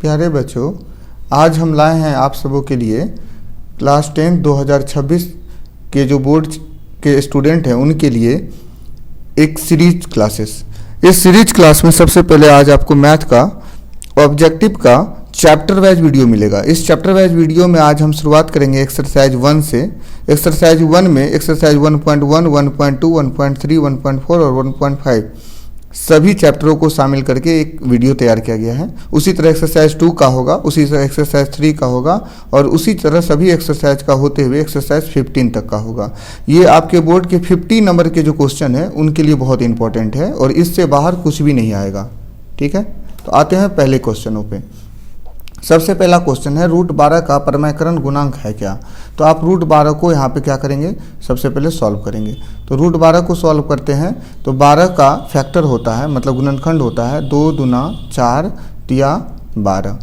प्यारे बच्चों, आज हम लाए हैं आप सबों के लिए क्लास 10 2026 के जो बोर्ड के स्टूडेंट हैं उनके लिए एक सीरीज क्लासेस। इस सीरीज क्लास में सबसे पहले आज आपको मैथ का ऑब्जेक्टिव का चैप्टर वाइज वीडियो मिलेगा। इस चैप्टर वाइज वीडियो में आज हम शुरुआत करेंगे एक्सरसाइज 1 से। एक्सरसाइज 1 में एक्सरसाइज 1.1, 1.2, 1.3, 1.4 और 1.5 सभी चैप्टरों को शामिल करके एक वीडियो तैयार किया गया है। उसी तरह एक्सरसाइज 2 का होगा, उसी तरह एक्सरसाइज 3 का होगा और उसी तरह सभी एक्सरसाइज का होते हुए एक्सरसाइज 15 तक का होगा। ये आपके बोर्ड के 50 नंबर के जो क्वेश्चन है उनके लिए बहुत इंपॉर्टेंट है और इससे बाहर कुछ भी नहीं आएगा। ठीक है, तो आते हैं पहले क्वेश्चनों पे। सबसे पहला क्वेश्चन है √12 का परमैकरण गुणांक है क्या। तो आप √12 को यहाँ पे क्या करेंगे, सबसे पहले सॉल्व करेंगे। तो √12 को सॉल्व करते हैं तो 12 का फैक्टर होता है, मतलब गुणनखंड होता है 2 दूना 4 तिया 12।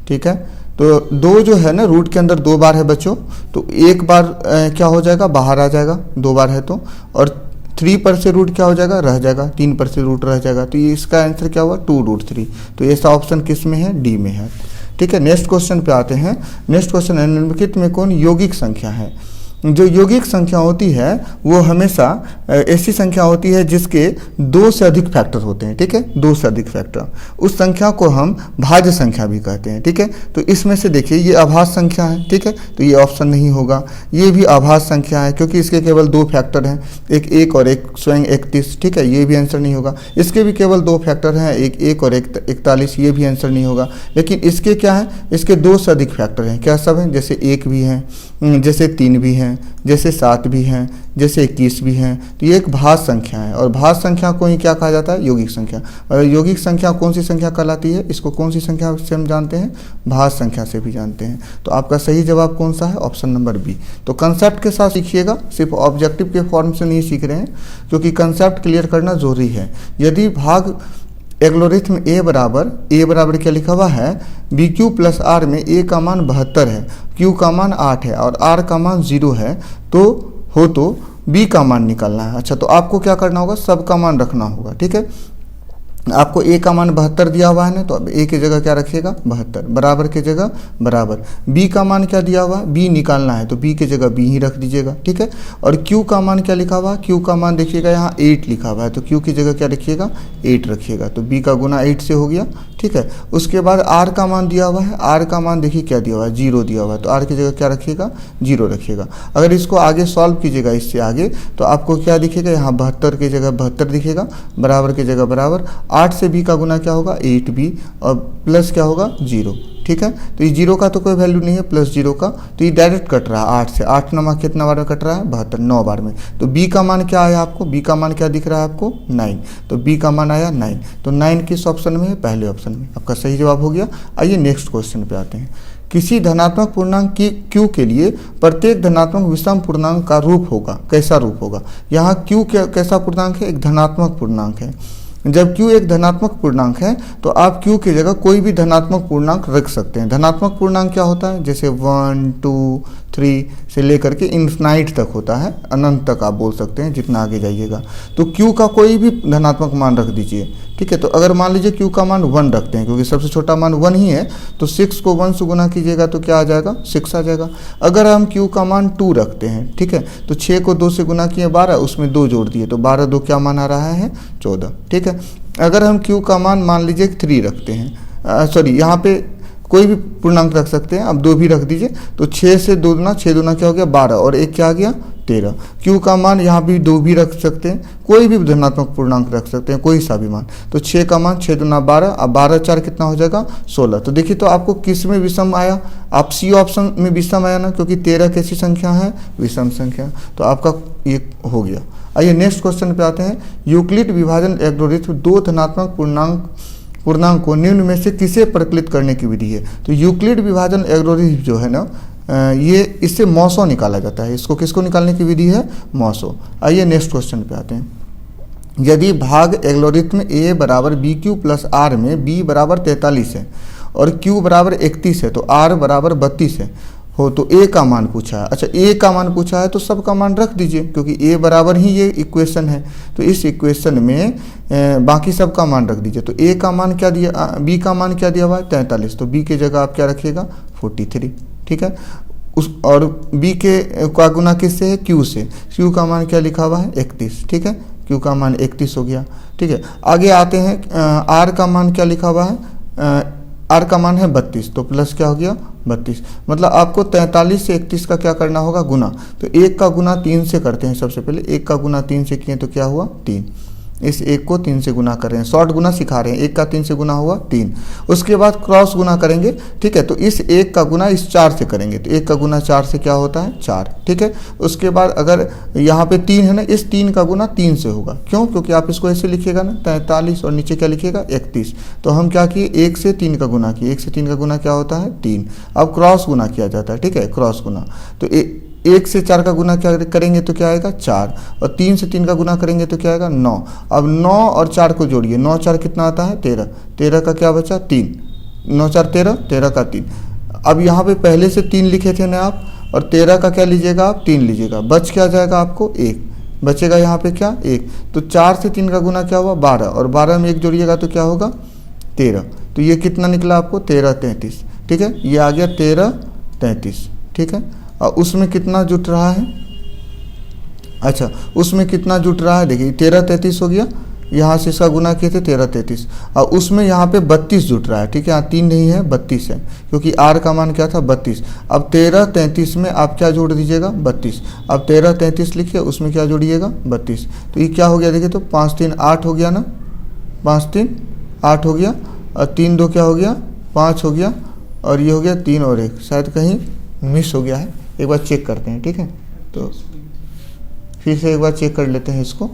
ठीक है, तो 2 जो है ना रूट के अंदर 2 बार है बच्चों, तो एक बार क्या हो जाएगा, बाहर आ जाएगा 2 बार है तो, और 3 पर से रूट क्या हो जाएगा, रह जाएगा, 3 पर से रूट रह जाएगा। तो ये इसका आंसर क्या हुआ 2√3। तो ऐसा ऑप्शन किस में है, डी में है। ठीक है, नेक्स्ट क्वेश्चन पे आते हैं। नेक्स्ट क्वेश्चन है निम्नलिखित में कौन यौगिक संख्या है। जो यौगिक संख्या होती है वो हमेशा ऐसी संख्या होती है जिसके 2 से अधिक फैक्टर होते हैं। ठीक है, 2 से अधिक फैक्टर, उस संख्या को हम भाज्य संख्या भी कहते हैं। ठीक है, तो इसमें से देखिए ये आभाज्य संख्या है। ठीक है, तो ये ऑप्शन नहीं होगा। ये भी आभाज्य संख्या है क्योंकि इसके केवल 2 फैक्टर हैं, एक 1 और एक स्वयं 31। ठीक है, ये भी आंसर नहीं होगा। इसके भी केवल 2 फैक्टर हैं, एक 1 और एक 41, ये भी आंसर नहीं होगा। लेकिन इसके क्या है, इसके 2 से अधिक फैक्टर हैं। क्या सब हैं, जैसे 1 भी हैं, जैसे 3 भी हैं, जैसे 7 भी हैं, जैसे 21 भी हैं। तो ये एक भाज्य संख्या है और भाज्य संख्या को ही क्या कहा जाता है, यौगिक संख्या। और यौगिक संख्या कौन सी संख्या कहलाती है, इसको कौन सी संख्या से हम जानते हैं, भाज्य संख्या से भी जानते हैं। तो आपका सही जवाब कौन सा है, ऑप्शन नंबर बी। तो कंसेप्ट के साथ सीखिएगा, सिर्फ ऑब्जेक्टिव के फॉर्म से नहीं सीख रहे हैं, क्योंकि कंसेप्ट क्लियर करना जरूरी है। यदि भाग एल्गोरिथम ए बराबर क्या लिखा हुआ है, BQ + R में A का मान 72 है, Q का मान 8 है और R का मान 0 है, तो B का मान निकालना है। अच्छा, तो आपको क्या करना होगा, सब का मान रखना होगा। ठीक है, आपको A का मान 72 दिया हुआ है ना, तो अब A की जगह क्या रखिएगा, 72, बराबर की जगह बराबर। B का मान क्या दिया हुआ है, B निकालना है, तो B की जगह B ही रख दीजिएगा। ठीक है, और Q का मान क्या लिखा हुआ है, Q का मान देखिएगा यहाँ 8 लिखा हुआ है, तो Q की जगह क्या रखिएगा, 8 रखिएगा। तो B का गुना 8 से हो गया। ठीक है, उसके बाद R का मान दिया हुआ है, R का मान देखिए क्या दिया हुआ है, 0 दिया हुआ है, तो R की जगह क्या रखिएगा, 0 रखिएगा। अगर इसको आगे सॉल्व कीजिएगा इससे आगे, तो आपको क्या दिखेगा, यहाँ 72 की जगह 72 दिखेगा, बराबर की जगह बराबर। 8 से B का गुना क्या होगा, 8B, और प्लस क्या होगा, 0। ठीक है, तो ये 0 का तो कोई वैल्यू नहीं है, +0 का, तो ये डायरेक्ट कट रहा है 8 से। 8 नमा कितना बार में कट रहा है, 72, 9 बार में। तो B का मान क्या आया आपको, B का मान क्या दिख रहा है आपको, 9। तो B का मान आया 9। तो 9 किस ऑप्शन में है, पहले ऑप्शन में। आपका सही जवाब हो गया। आइए नेक्स्ट क्वेश्चन पे आते हैं। किसी धनात्मक पूर्णांक की Q के लिए प्रत्येक धनात्मक विषम पूर्णांक का रूप होगा, कैसा रूप होगा। यहाँ Q कैसा पूर्णांक है, एक धनात्मक पूर्णांक है। जब Q एक धनात्मक पूर्णांक है तो आप Q की जगह कोई भी धनात्मक पूर्णांक रख सकते हैं। धनात्मक पूर्णांक क्या होता है, जैसे 1, 2, 3 से लेकर के इन्फिनाइट तक होता है, अनंत तक आप बोल सकते हैं, जितना आगे जाइएगा। तो Q का कोई भी धनात्मक मान रख दीजिए। ठीक है, तो अगर मान लीजिए Q का मान 1 रखते हैं, क्योंकि सबसे छोटा मान 1 ही है, तो 6 को 1 से गुना कीजिएगा तो क्या आ जाएगा, 6 आ जाएगा। अगर हम Q का मान 2 रखते हैं, ठीक है, तो 6 को 2 से गुना किए 12, उसमें 2 जोड़ दिए, तो 12 2 क्या मान आ रहा है, 14। ठीक है, अगर हम Q का मान लीजिए 3 रखते हैं, सॉरी यहाँ पे कोई भी पूर्णांक रख सकते हैं, अब 2 भी रख दीजिए, तो 6 से 2 दूना, 6 दूना क्या हो गया, 12, और 1 क्या आ गया, 13। Q का मान यहाँ भी 2 भी रख सकते हैं, कोई भी धनात्मक पूर्णांक रख सकते हैं, कोई सा भी मान। तो 6 का मान 6 दूना 12, अब 12 4 कितना हो जाएगा, 16। तो देखिए, तो आपको किस में विषम आया, आप C ऑप्शन में विषम आया ना, क्योंकि 13 कैसी संख्या है, विषम संख्या। तो आपका ये हो गया। आइए नेक्स्ट क्वेश्चन पे आते हैं। यूक्लिड विभाजन एल्गोरिथम 2 धनात्मक पूर्णांक को निम्न में से किसे परिकलित करने की विधि है। तो यूक्लिड विभाजन एल्गोरिथम जो है ना, ये इससे मौसो निकाला जाता है। इसको किसको निकालने की विधि है, मौसो। आइए नेक्स्ट क्वेश्चन पे आते हैं। यदि भाग एल्गोरिथम A बराबर BQ + R में B बराबर 43 है और Q बराबर 31 है, तो R बराबर 32 है, हो तो ए का मान पूछा है। अच्छा, ए का मान पूछा है तो सब का मान रख दीजिए, क्योंकि ए बराबर ही ये इक्वेशन है। तो इस इक्वेशन में बाकी सब का मान रख दीजिए। तो ए का मान क्या दिया, बी का मान क्या दिया हुआ है 43, तो बी की जगह आप क्या रखिएगा 43। ठीक है, उस और बी के का गुना किससे है, क्यू से। क्यू का मान क्या लिखा हुआ है 31। ठीक है, क्यू का मान 31 हो गया। ठीक है, आगे आते हैं, आर का मान क्या लिखा हुआ है, आर का मान है 32, तो प्लस क्या हो गया 32। मतलब आपको 43 से 31 का क्या करना होगा, गुना। तो 1 का गुना 3 से करते हैं। सबसे पहले 1 का गुना 3 से किए तो क्या हुआ 3। इस 1 को 3 से गुना कर रहे हैं, शॉर्ट गुना सिखा रहे हैं। 1 का 3 से गुना हुआ 3। उसके बाद क्रॉस गुना करेंगे। ठीक है, तो इस 1 का गुना इस 4 से करेंगे, तो 1 का गुना 4 से क्या होता है 4। ठीक है, उसके बाद अगर यहाँ पे 3 है ना, इस 3 का गुना 3 से होगा। क्यों, क्योंकि आप इसको ऐसे लिखिएगा ना 43 और नीचे क्या लिखिएगा 31। तो हम क्या किए, 1 से 3 का गुना किए। 1 से 3 का गुना क्या होता है 3। अब क्रॉस गुना किया जाता है। ठीक है, क्रॉस गुना, तो 1 से 4 का गुना क्या करेंगे तो क्या आएगा 4, और 3 से 3 का गुना करेंगे तो क्या आएगा 9। अब 9 और 4 को जोड़िए, 9 4 कितना आता है 13। 13 का क्या बचा 3, 9 4 13, 13 का 3। अब यहाँ पे पहले से 3 लिखे थे ना आप, और 13 का क्या लीजिएगा आप 3 लीजिएगा, बच क्या जाएगा आपको 1 बचेगा यहाँ पे क्या 1। तो 4 से 3 का गुना क्या हुआ 12, और 12 में 1 जोड़िएगा तो क्या होगा 13। तो ये कितना निकला आपको 13 33। ठीक है, ये आ गया 13 33। ठीक है, और उसमें कितना जुट रहा है, अच्छा उसमें कितना जुट रहा है, देखिए 13 33 हो गया, यहाँ से इसका गुना किए थे 13 33, और उसमें यहाँ पे 32 जुट रहा है। ठीक है, यहाँ 3 नहीं है 32 है, क्योंकि आर का मान क्या था 32। अब 13 33 में आप क्या जोड़ दीजिएगा 32। अब 13 33 लिखिए, उसमें क्या जोड़िएगा 32। तो ये क्या हो गया देखिए, तो 5 3 8 हो गया ना, 5 3 8 हो गया, और 3 2 क्या हो गया 5 हो गया, और ये हो गया 3 और 1, शायद कहीं मिस हो गया है, एक बार चेक करते हैं। ठीक है, तो फिर से एक बार चेक कर लेते हैं इसको,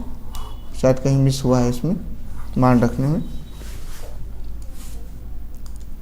शायद कहीं मिस हुआ है इसमें मान रखने में।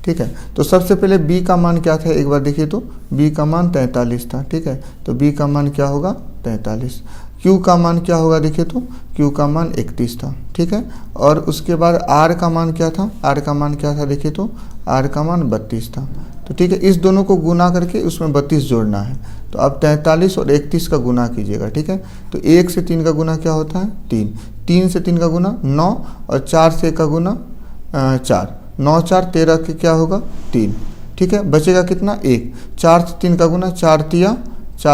ठीक है, तो सबसे पहले b का मान क्या था एक बार देखिए, तो b का मान 43 था। ठीक है, तो b का मान क्या होगा 43। q का मान क्या होगा देखिए, तो q का मान 31 था। ठीक है, और उसके बाद r का मान क्या था, r का मान क्या था देखिए, तो r का मान 32 था। तो ठीक है, इस दोनों को गुना करके उसमें 32 जोड़ना है। तो अब 43 और 31 का गुना कीजिएगा। ठीक है, तो 1 से 3 का गुना क्या होता है 3, 3 से 3 का गुना 9, और 4 से 1 का गुना 4, 9 4 13 के क्या होगा 3। ठीक है, बचेगा कितना 1। 4 से 3 का गुना 4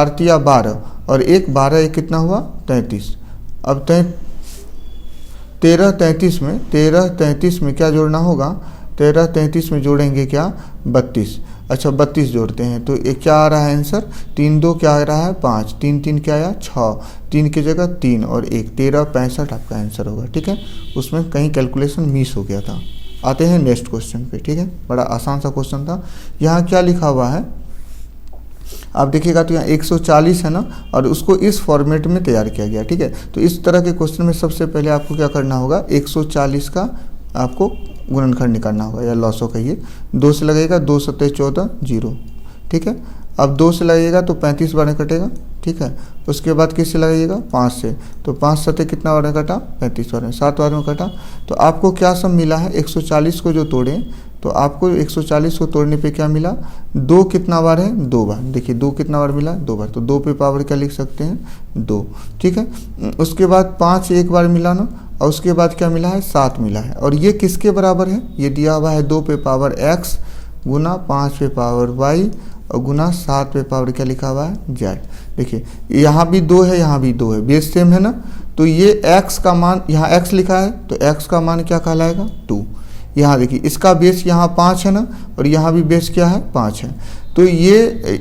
तिया 12, और 1 12 1 कितना हुआ 33। अब 13 33 में क्या जोड़ना होगा, 13 33 में जोड़ेंगे क्या 32। अच्छा 32 जोड़ते हैं तो ये क्या आ रहा है आंसर, 3 2 क्या आ रहा है 5, 3 3 क्या आया 6, 3 की जगह 3 और 1 13 65 आपका आंसर होगा। ठीक है, उसमें कहीं कैलकुलेशन मिस हो गया था। आते हैं नेक्स्ट क्वेश्चन पे। ठीक है, बड़ा आसान सा क्वेश्चन था। यहाँ क्या लिखा हुआ है आप देखिएगा, तो यहाँ 140 है ना, और उसको इस फॉर्मेट में तैयार किया गया। ठीक है, तो इस तरह के क्वेश्चन में सबसे पहले आपको क्या करना होगा, 140 का आपको गुणनखंड निकालना होगा, या लॉसो कहिए। 2 से लगेगा 2 7 14 0। ठीक है, अब 2 से लगेगा तो 35 बार कटेगा। ठीक है, उसके बाद किससे लगाइएगा 5 से, तो 5 7 कितना बार में कटा 35 बार में, 7 बार में कटा। तो आपको क्या सब मिला है, 140 को जो तोड़ें तो आपको 140 को तोड़ने पे क्या मिला, 2 कितना बार है 2 बार। देखिए 2 कितना बार मिला 2 बार, तो 2 पे पावर क्या लिख सकते हैं 2। ठीक है, उसके बाद 5 एक बार मिला ना, और उसके बाद क्या मिला है 7 मिला है, और ये किसके बराबर है, ये दिया हुआ है 2 पे पावर x गुना 5 पे पावर y और गुना 7 पे पावर क्या लिखा हुआ है z। देखिए यहाँ भी 2 है, यहाँ भी 2 है, बेस सेम है ना, तो ये x का मान, यहाँ x लिखा है तो x का मान क्या कहलाएगा 2। यहाँ देखिए इसका बेस यहाँ 5 है ना, और यहाँ भी बेस क्या है 5 है, तो ये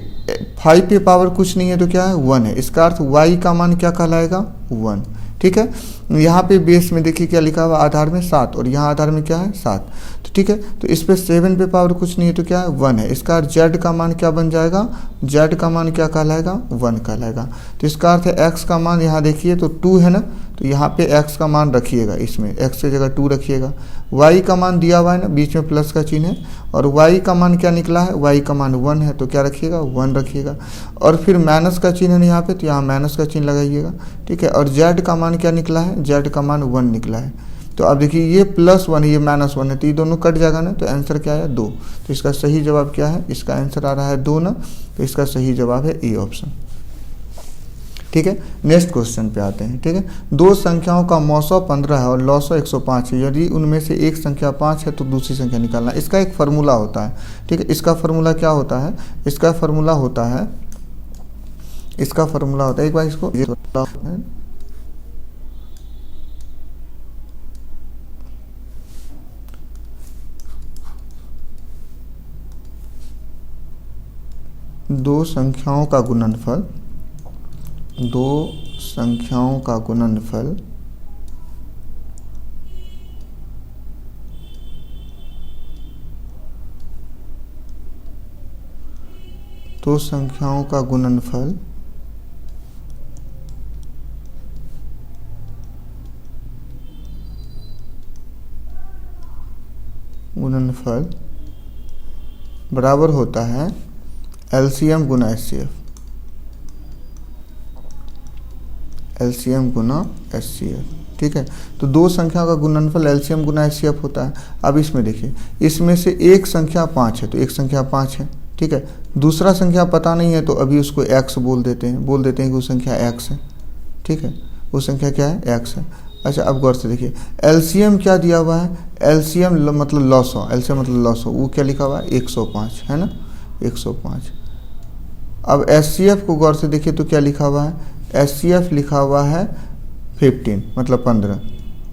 5 पे पावर कुछ नहीं है तो क्या है 1 है, इसका अर्थ y का मान क्या कहलाएगा 1। ठीक है, यहाँ पे बेस में देखिए क्या लिखा हुआ आधार में 7, और यहाँ आधार में क्या है 7। तो ठीक है, तो इस पे 7 पे पावर कुछ नहीं है तो क्या है 1 है, इसका अर्थ z का मान क्या बन जाएगा, z का मान क्या कहलाएगा 1 कहलाएगा। तो इसका अर्थ है x का मान यहाँ देखिए तो 2 है ना, तो यहाँ पे x का मान रखिएगा, इसमें x की जगह 2 रखिएगा। y का मान दिया हुआ है ना, बीच में प्लस का चिन्ह है, और y का मान क्या निकला है, y का मान 1 है, तो क्या रखिएगा 1 रखिएगा, और फिर माइनस का चिन्ह है यहाँ पे, तो यहाँ माइनस का चिन्ह लगाइएगा। ठीक है, और z का मान क्या निकला है, z का मान 1 निकला है। तो अब देखिए ये +1 ये -1 है, तो ये दोनों कट जाएगा ना, तो आंसर क्या है 2। तो इसका सही जवाब क्या है, इसका आंसर आ रहा है 2 ना। तो इसका सही जवाब है ए ऑप्शन। ठीक है, नेक्स्ट क्वेश्चन पे आते हैं। ठीक है, दो संख्याओं का मौसौ 15 है और लौसौ 105 है। यदि उनमें से एक संख्या 5 है तो दूसरी संख्या निकालना। इसका एक फार्मूला होता है। ठीक है, इसका फार्मूला क्या होता है? इसका फार्मूला होता है एक बार इसको दो संख्याओं का गुणनफल बराबर होता है एलसीएम गुना एचसीएफ। ठीक है, तो दो संख्या का गुणनफल एलसीएम गुना एचसीएफ होता है। अब इसमें देखिए, इसमें से एक संख्या 5 है तो एक संख्या 5 है। ठीक है, दूसरा संख्या पता नहीं है तो अभी उसको x बोल देते हैं कि वो संख्या x है। ठीक है, वो संख्या क्या है? x है। अच्छा, अब गौर से देखिए, एलसीएम क्या दिया हुआ है? एलसीएम मतलब लॉसो, वो क्या लिखा हुआ है? 105 है ना, 105। अब एचसीएफ को गौर से देखिए तो क्या लिखा हुआ है? एचसीएफ लिखा हुआ है 15 मतलब 15।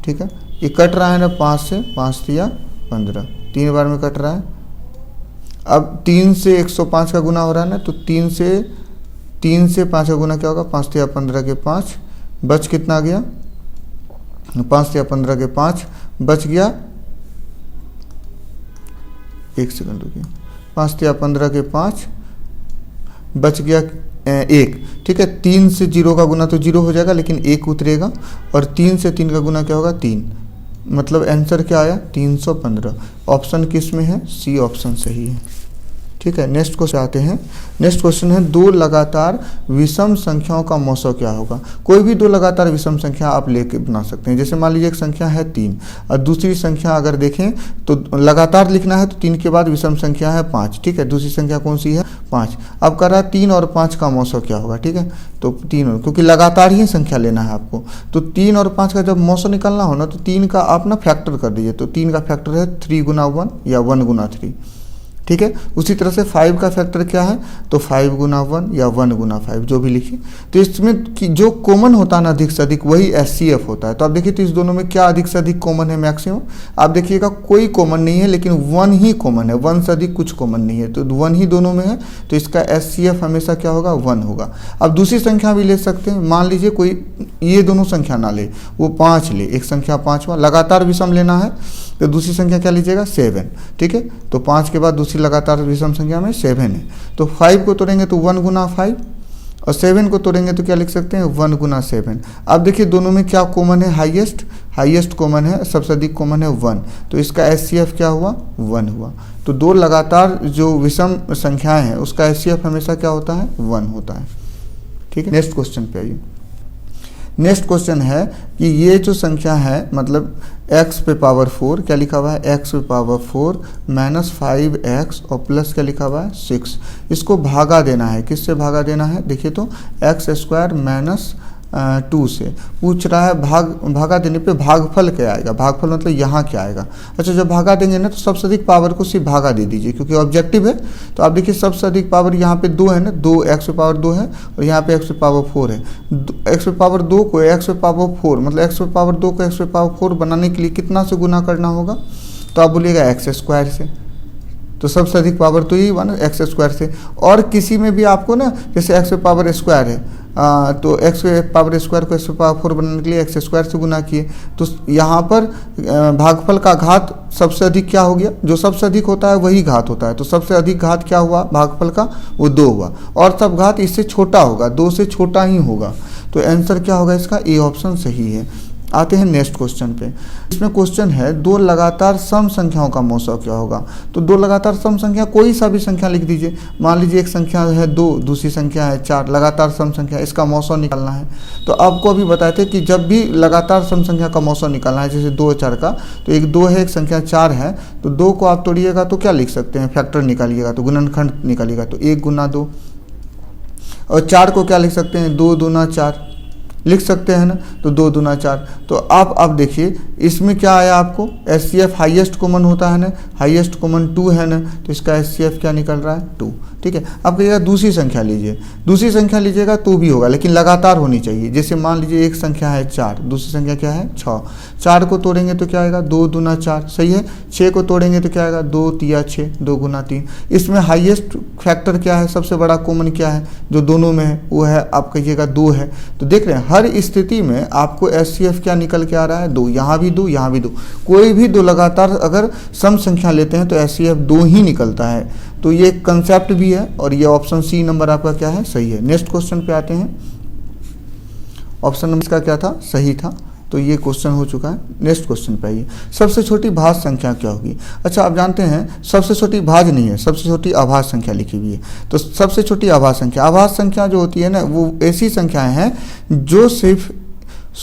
ठीक है, ये कट रहा है ना 5 से, 5 या 15, 3 बार में कट रहा है। अब 3 से 105 का गुना हो रहा है ना, तो 3 से 5 का गुना क्या होगा? 5 या 15 के 5, बच कितना गया? 5 या 15 के 5 बच गया, 1 सेकंड रुकिए, 5 या 15 के 5 बच गया 1। ठीक है, 3 से 0 का गुना तो 0 हो जाएगा लेकिन 1 उतरेगा, और 3 से 3 का गुना क्या होगा? 3। मतलब आंसर क्या आया? 315। ऑप्शन किस में है? सी ऑप्शन सही है। ठीक है, नेक्स्ट क्वेश्चन आते हैं। नेक्स्ट क्वेश्चन है, दो लगातार विषम संख्याओं का मौसौ क्या होगा? कोई भी दो लगातार विषम संख्या आप लेके बना सकते हैं। जैसे मान लीजिए एक संख्या है 3 और दूसरी संख्या अगर देखें तो लगातार लिखना है तो 3 के बाद विषम संख्या है 5। ठीक है, दूसरी संख्या कौन सी है? 5। अब कर रहा है 3 और 5 का मौसौ क्या होगा? ठीक है, तो 3, क्योंकि लगातार ही संख्या लेना है आपको, तो 3 और 5 का जब मौसौ निकालना हो ना तो 3 का आप ना फैक्टर कर दीजिए। तो 3 का फैक्टर है 3 गुना 1 या 1 गुना 3। ठीक है, उसी तरह से 5 का फैक्टर क्या है? तो 5 गुना 1 या 1 गुना 5, जो भी लिखिए। तो इसमें जो कॉमन होता है ना अधिक से अधिक, वही एचसीएफ होता है। तो आप देखिए, तो इस दोनों में क्या अधिक से अधिक कॉमन है? मैक्सिमम। आप देखिएगा कोई कॉमन नहीं है, लेकिन 1 ही कॉमन है, 1 से अधिक कुछ कॉमन नहीं है, तो 1 ही दोनों में है, तो इसका एचसीएफ हमेशा क्या होगा? 1 होगा। अब दूसरी संख्या भी ले सकते हैं। मान लीजिए कोई ये दोनों संख्या ना ले, वो 5 ले, एक संख्या 5वां लगातार विषम लेना है, तो दूसरी संख्या क्या लीजिएगा? 7। ठीक है, तो 5 के बाद दूसरी लगातार विषम संख्या में 7 है। तो 5 को तोड़ेंगे तो 1 गुना 5, और 7 को तोड़ेंगे तो क्या लिख सकते हैं? 1 गुना 7। अब देखिए दोनों में क्या कॉमन है? हाईएस्ट कॉमन है, सबसे अधिक कॉमन है 1, तो इसका एचसीएफ क्या हुआ? 1 हुआ। तो दो लगातार जो विषम संख्याएं हैं उसका एचसीएफ हमेशा क्या होता है? 1 होता है। ठीक है, नेक्स्ट क्वेश्चन पे आइए। नेक्स्ट क्वेश्चन है कि ये जो संख्या है मतलब x पे पावर 4, क्या लिखा हुआ है? x पे पावर 4 माइनस 5x और प्लस क्या लिखा हुआ है? 6। इसको भागा देना है, किससे भागा देना है? देखिए तो x² माइनस 2 से पूछ रहा है। भागा देने पे भागफल क्या आएगा? भागफल मतलब यहाँ क्या आएगा? अच्छा, जब भागा देंगे ना तो सबसे अधिक पावर को सिर्फ भागा दे दीजिए, क्योंकि ऑब्जेक्टिव है। तो आप देखिए सबसे अधिक पावर यहाँ पे 2 है ना, 2 x पे पावर 2 है और यहाँ पे x पे पावर 4 है। x पे पावर 2 को x पे पावर 4 मतलब x पे पावर 2 को x पे पावर 4 बनाने के लिए कितना से गुना करना होगा? तो आप बोलिएगा x² से। तो सबसे अधिक पावर तो यही हुआ ना, x² से। और किसी में भी आपको ना, जैसे x पे पावर स्क्वायर है तो x पे पावर स्क्वायर को x पे पावर 4 बनाने के लिए x² से गुना किए, तो यहाँ पर भागफल का घात सबसे अधिक क्या हो गया? जो सबसे अधिक होता है वही घात होता है। तो सबसे अधिक घात क्या हुआ भागफल का? वो 2 हुआ, और सब घात इससे छोटा होगा, 2 से छोटा ही होगा। तो आंसर क्या होगा इसका? ए ऑप्शन सही है। आते हैं नेक्स्ट क्वेश्चन पे। इसमें क्वेश्चन है, दो लगातार सम संख्याओं का मौसौ क्या होगा? तो दो लगातार सम संख्या कोई सा भी संख्या लिख दीजिए। मान लीजिए एक संख्या है 2, दूसरी संख्या है 4, लगातार सम संख्या, इसका मौसौ निकालना है। तो आपको अभी बताए थे कि जब भी लगातार सम संख्या का मौसौ निकालना है, जैसे 2 और 4 का, तो एक 2 है, एक संख्या 4 है, तो 2 को आप तोड़िएगा तो क्या लिख सकते हैं? फैक्टर निकालिएगा तो गुणनखंड निकालिएगा तो 1 गुना 2, और 4 को क्या लिख सकते हैं, 2 दूना 4 लिख सकते हैं ना, तो 2 दूना 4। तो आप देखिए इसमें क्या आया आपको, HCF हाईएस्ट कॉमन होता है ना, हाईएस्ट कॉमन 2 है ना, तो इसका HCF क्या निकल रहा है 2। ठीक है, अब कहिएगा दूसरी संख्या लीजिए, दूसरी संख्या लीजिएगा तो भी होगा, लेकिन लगातार होनी चाहिए। जैसे मान लीजिए एक संख्या है 4, दूसरी संख्या क्या है 6, 4 को तोड़ेंगे तो क्या आएगा 2 दूना 4, सही है। 6 को तोड़ेंगे तो क्या आएगा 2 तिया 6, 2 गुना 3। इसमें हाईएस्ट फैक्टर क्या है, सबसे बड़ा कॉमन क्या है जो दोनों में है, वो है आप कहिएगा 2 है। तो देख रहे हैं हर स्थिति में आपको HCF क्या निकल के आ रहा है 2, यहाँ भी 2, यहाँ भी 2। कोई भी दो लगातार अगर सम संख्या लेते हैं तो HCF 2 ही निकलता है। तो ये कंसेप्ट भी है और ये ऑप्शन सी नंबर आपका क्या है, सही है। नेक्स्ट क्वेश्चन पे आते हैं, ऑप्शन नंबर इसका क्या था, सही था। तो ये क्वेश्चन हो चुका है। नेक्स्ट क्वेश्चन पे आइए, सबसे छोटी भाज्य संख्या क्या होगी। अच्छा, आप जानते हैं सबसे छोटी भाज्य नहीं है, सबसे छोटी आभाज्य संख्या लिखी हुई है। तो सबसे छोटी आभाज्य संख्या, आभाज्य संख्या जो होती है ना, वो ऐसी संख्याएं हैं जो सिर्फ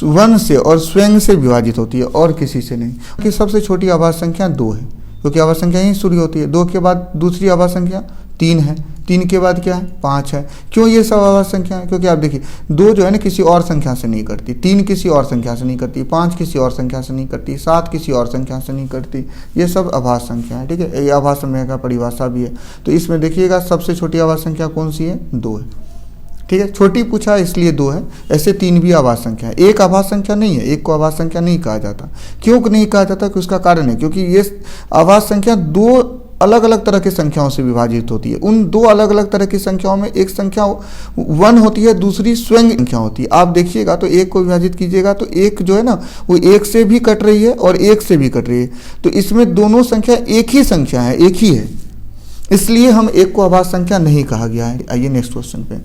1 से और स्वयं से विभाजित होती है और किसी से नहीं। कि सबसे छोटी आभाज्य संख्या 2 है, क्योंकि आभाज्य संख्या ही शुरू होती है। 2 के बाद दूसरी आभाज्य संख्या 3 है, 3 के बाद क्या है 5 है। क्यों ये सब आभाज्य संख्या है, क्योंकि आप देखिए 2 जो है ना किसी और संख्या से नहीं करती, 3 किसी और संख्या से नहीं करती, 5 किसी और संख्या से नहीं करती, 7 किसी और संख्या से नहीं करती। ये सब आभाज्य संख्या है। ठीक है, ये आभाज्य संख्या का परिभाषा भी है। तो इसमें देखिएगा सबसे छोटी आभाज्य संख्या कौन सी है, 2 है। ठीक है, छोटी पूछा इसलिए 2 है, ऐसे 3 भी आभाज्य संख्या है। एक आभाज्य संख्या नहीं है, एक को आभाज्य संख्या नहीं कहा जाता। क्यों नहीं कहा जाता, कि उसका कारण है क्योंकि ये आभाज्य संख्या 2 अलग अलग तरह की संख्याओं से विभाजित होती है। उन 2 अलग अलग तरह की संख्याओं में एक संख्या 1 होती है, दूसरी स्वयं संख्या होती है। आप देखिएगा तो एक को विभाजित कीजिएगा तो एक जो है ना वो 1 से भी कट रही है और 1 से भी कट रही है। तो इसमें दोनों संख्या एक ही संख्या है, एक ही है, इसलिए हम एक को आभाज्य संख्या नहीं कहा गया है। आइए नेक्स्ट क्वेश्चन पे,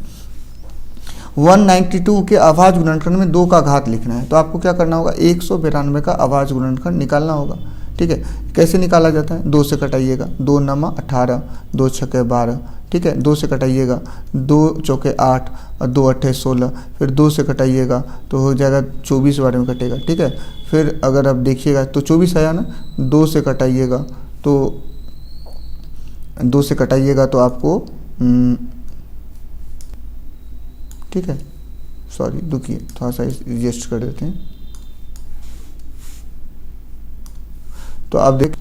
192 के अभाज्य गुणनखंड में 2 का घात लिखना है। तो आपको क्या करना होगा, 192 का अभाज्य गुणनखंड निकालना होगा। ठीक है, कैसे निकाला जाता है, 2 से कटाइएगा, 2 नमा 18, 2 छके 12। ठीक है, 2 से कटाइएगा, 2 चौके 8 और 2 अट्ठे 16। फिर 2 से कटाइएगा तो हो जाएगा 24 बारे में कटेगा। ठीक है, फिर अगर आप देखिएगा तो 24 आया ना, 2 से कटाइएगा तो 2 से कटाइएगा तो आपको ठीक है, सॉरी दुखिए थोड़ा सा एडजस्ट कर देते हैं। तो आप देख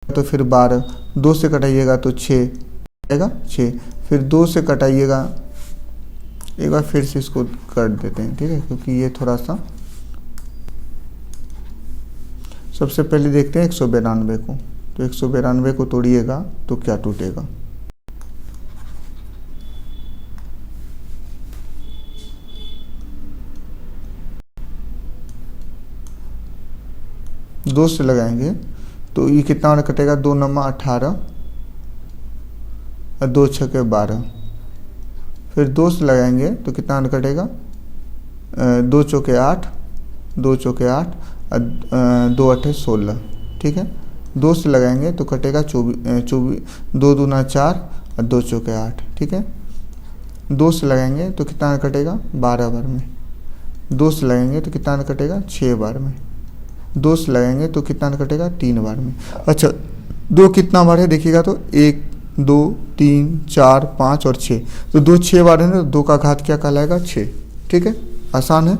तो फिर 12, 2 से कटाइएगा तो 6 आएगा 6। फिर 2 से कटाइएगा, एक बार फिर से इसको काट देते हैं। ठीक है, क्योंकि ये थोड़ा सा, सबसे पहले देखते हैं 192 को। तो 192 को तोड़िएगा तो क्या टूटेगा, दो से लगाएंगे तो ये कितना कटेगा, 2 नमा 18 और 2 छके 12। फिर 2 से लगाएंगे तो कितना कटेगा, 2 चौके 8, 2 चौके 8 और 2 अट्ठे 16। ठीक है, 2 से लगाएंगे तो कटेगा 24, 2 दूना 4 और 2 चौके 8। ठीक है, 2 से लगाएंगे तो कितना कटेगा 12 बार में, 2 से लगाएंगे तो कितना कटेगा 6 बार में, 2 से लगाएंगे तो कितना कटेगा 3 बार में। अच्छा, 2 कितना बार है देखिएगा तो 1 2 3 4 5 और 6, तो 2 6 बार है ना, 2 का घात क्या कहलाएगा 6। ठीक है, आसान है।